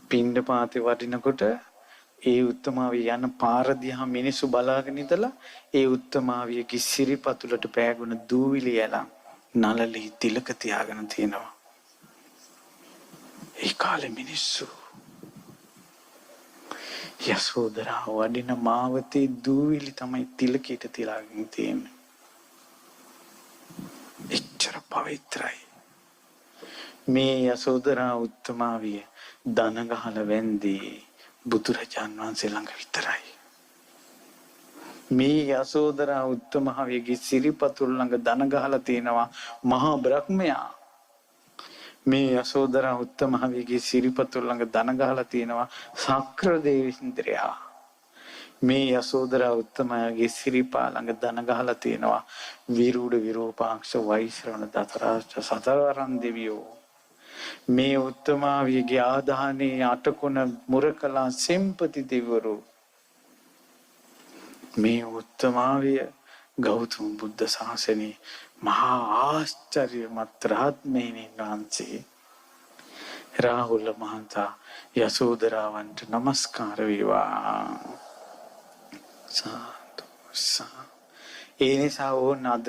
පින්ඩපාතේ වඩිනකොට ඒ උත්තමාවිය යන පාර දිහා මිනිස්සු බලාගෙන ඉඳලා ඒ උත්තමාවියගේ සිරිපතුලට පෑගුණ දූවිලි ඇලන් නළලී තිලක තියාගෙන තියෙනවා. ඒ කාලේ මිනිස්සු යසෝදරා වඩින මාවතේ දූවිලි තමයි තිලකයට තියාගෙන තියෙන්නේ. එච්චර පවිත්‍රායි. මේ යසෝදරා උත්තමාවිය දන ගහලා වැන්දී බුදුරජාන් වහන්සේ ළඟ විතරයි. මේ යසෝදරා උත්තමාවියගේ සිරිපතුල් ළඟ දන ගහලා තියෙනවා මහා බ්‍රහ්මයා. මේ යසෝදරා උත්තමාවියගේ සිරිපතුල් ළඟ දන ගහලා තියෙනවා සක්‍ර දේවේන්ද්‍රයා. මේ යසෝදරා උත්තමාවියගේ සිරිපා ළඟ දන ගහලා තියෙනවා විරුඩ විරූපාක්ෂ වෛශ්‍රවණ දතරාෂ්ට්‍ර සතරවරන් දෙවියෝ. මේ උත්තමාවියගේ ආදානයේ අටකොන මුරකලා සෙම්පති දෙවිවරු. මේ උත්තමාවිය ගෞතම බුද්ධ ශාසනයේ මහා ආශ්චර්යමත් රහත්මෙහිණින් වහන්සේ. රාහුල මහතා යසෝදරාවන්ට නමස්කාර වේවා. සාදු සා. ඒ නිසා ඕන අද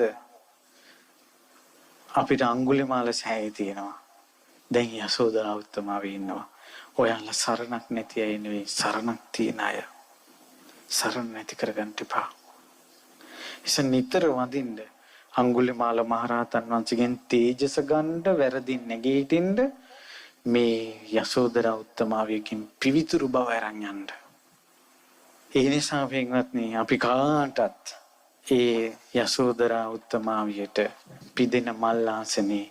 අපිට අඟුලිමාල සෑය තියෙනවා. දැන් යසෝදරා උත්තමාවිය ඉන්නවා. ඔයාලා සරණක් නැති අය නෙවෙයි සරණක් තියෙන අය. සරණ නැති කරගන්න එපා. ඉතින් නිතර වඳින්න අඟුලිමාල මහරහතන් වහන්සේගෙන් තේජස ගන්න වැරදින් නැගීටින්න මේ යසෝදරා උත්තමාවියකින් පිවිතුරු බව අරන් යන්න. ඒ නිසා වෙන්වත්නි අපි කාටත් ඒ යසෝදරා උත්තමාවියට පිදෙන මල් ආසනේ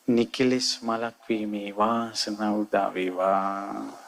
නිකලස් මලක් වීමේ වාසනාව උදා වේවා.